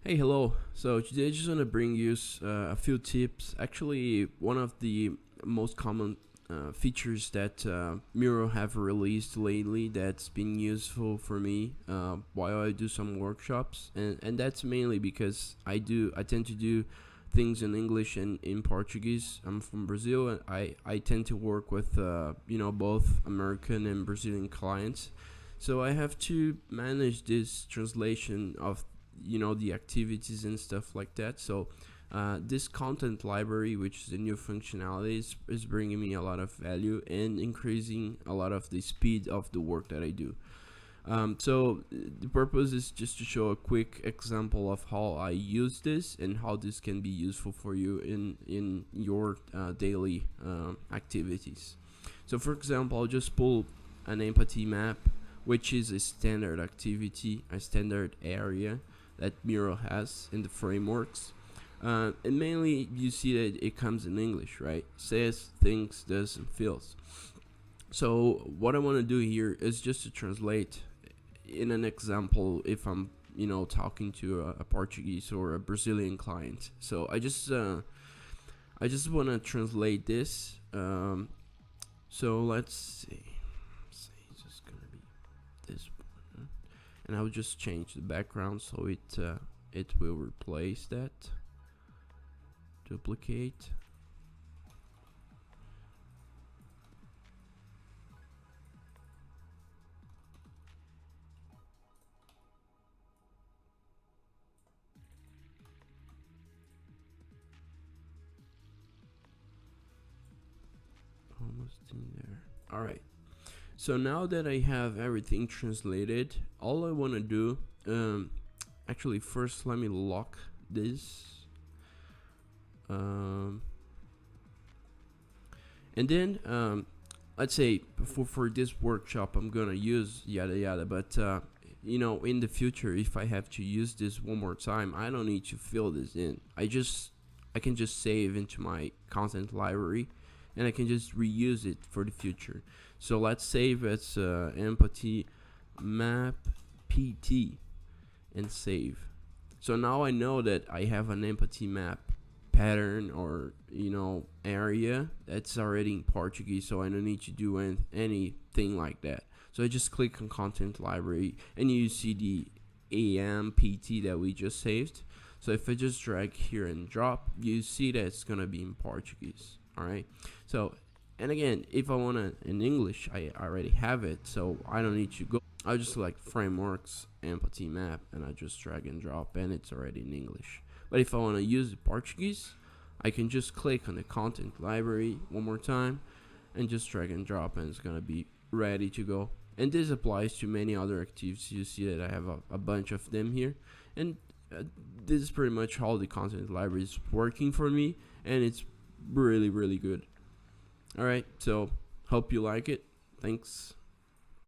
Hey, hello. So today I just want to bring you a few tips. Actually, one of the most common features that Mural have released lately that's been useful for me while I do some workshops, and that's mainly because I tend to do things in English and in Portuguese. I'm from Brazil, and I tend to work with both American and Brazilian clients. So I have to manage this translation of the activities and stuff like that. So this content library, which is a new functionality, is bringing me a lot of value and increasing a lot of the speed of the work that I do. So the purpose is just to show a quick example of how I use this and how this can be useful for you in your daily activities. So for example, I'll just pull an empathy map, which is a standard activity, a standard area that Mural has in the frameworks. And mainly you see that it comes in English, right? Says, thinks, does, and feels. So what I want to do here is just to translate in an example if I'm talking to a Portuguese or a Brazilian client. So I just want to translate this. So let's see. It's just gonna be this one, and I'll just change the background so it will replace that. Duplicate. Almost in there. All right. So now that I have everything translated, all I want to do, actually, first let me lock this, um, and then let's say for this workshop I'm gonna use yada yada, but in the future if I have to use this one more time, I don't need to fill this in. I can just save into my content library, and I can just reuse it for the future. So let's save as empathy map pt and save. So now I know that I have an empathy map pattern or area that's already in Portuguese, so I don't need to do anything like that. So I just click on content library, and you see the AMPT that we just saved. So if I just drag here and drop, you see that it's gonna be in Portuguese. All right. So, and again, if I want to in English, I already have it, so I don't need to go. I just select frameworks, empathy map, and I just drag and drop, and it's already in English. But if I want to use the Portuguese, I can just click on the content library one more time and just drag and drop, and it's gonna be ready to go. And this applies to many other activities. You see that I have a bunch of them here, and this is pretty much how the content library is working for me, and it's really really good. All right, so hope you like it. Thanks.